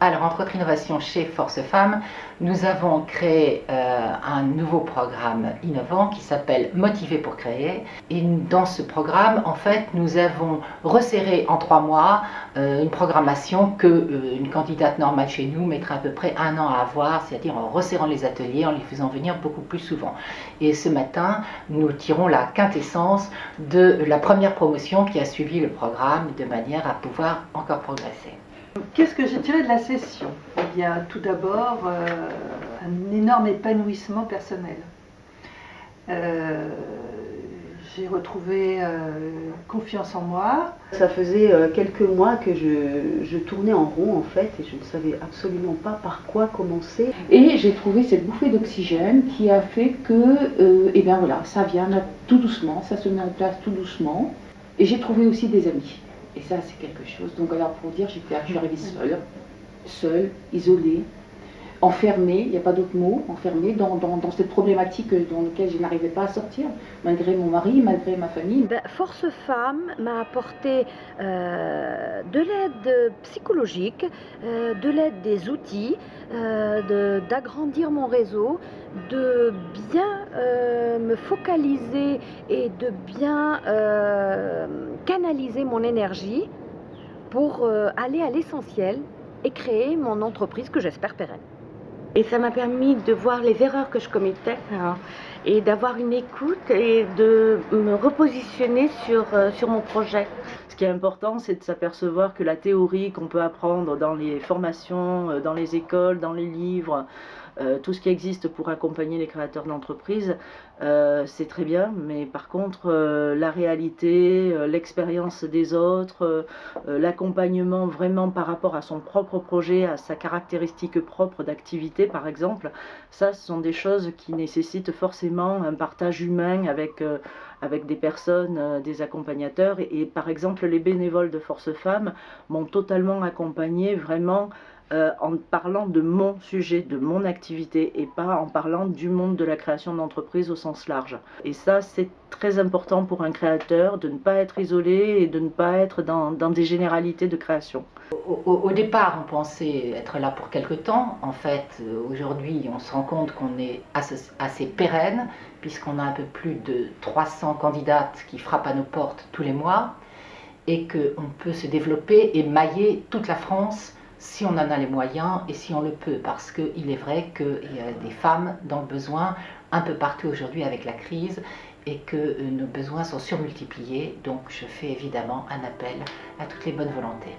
Alors, entre autres innovations chez Force Femmes, nous avons créé un nouveau programme innovant qui s'appelle Motiver pour créer. Et dans ce programme, en fait, nous avons resserré en 3 mois une programmation qu'une candidate normale chez nous mettrait à peu près 1 an à avoir, c'est-à-dire en resserrant les ateliers, en les faisant venir beaucoup plus souvent. Et ce matin, nous tirons la quintessence de la première promotion qui a suivi le programme de manière à pouvoir encore progresser. Qu'est-ce que j'ai tiré de la session? Eh bien, tout d'abord, un énorme épanouissement personnel. J'ai retrouvé confiance en moi. Ça faisait quelques mois que je tournais en rond en fait et je ne savais absolument pas par quoi commencer. Et j'ai trouvé cette bouffée d'oxygène qui a fait que, et bien voilà, ça vient là, tout doucement, ça se met en place tout doucement. Et j'ai trouvé aussi des amis. Et ça, c'est quelque chose. Donc, alors, pour dire, je suis arrivée seule, isolée, enfermée, il n'y a pas d'autre mot, enfermée dans cette problématique dans laquelle je n'arrivais pas à sortir, malgré mon mari, malgré ma famille. Force Femmes m'a apporté de l'aide psychologique, de l'aide des outils, d'agrandir mon réseau, de bien me focaliser et de bien canaliser mon énergie pour aller à l'essentiel et créer mon entreprise que j'espère pérenne. Et ça m'a permis de voir les erreurs que je commettais et d'avoir une écoute et de me repositionner sur mon projet. Ce qui est important, c'est de s'apercevoir que la théorie qu'on peut apprendre dans les formations, dans les écoles, dans les livres, tout ce qui existe pour accompagner les créateurs d'entreprises, c'est très bien, mais par contre, la réalité, l'expérience des autres, l'accompagnement vraiment par rapport à son propre projet, à sa caractéristique propre d'activité par exemple, ça ce sont des choses qui nécessitent forcément un partage humain avec des personnes, des accompagnateurs. Et par exemple, les bénévoles de Force Femmes m'ont totalement accompagnée vraiment en parlant de mon sujet, de mon activité et pas en parlant du monde de la création d'entreprise au sens large. Et ça, c'est très important pour un créateur de ne pas être isolé et de ne pas être dans des généralités de création. Au départ, on pensait être là pour quelque temps. En fait, aujourd'hui, on se rend compte qu'on est assez pérenne puisqu'on a un peu plus de 300 candidates qui frappent à nos portes tous les mois et qu'on peut se développer et mailler toute la France si on en a les moyens et si on le peut, parce qu'il est vrai qu'il y a des femmes dans le besoin un peu partout aujourd'hui avec la crise et que nos besoins sont surmultipliés. Donc je fais évidemment un appel à toutes les bonnes volontés.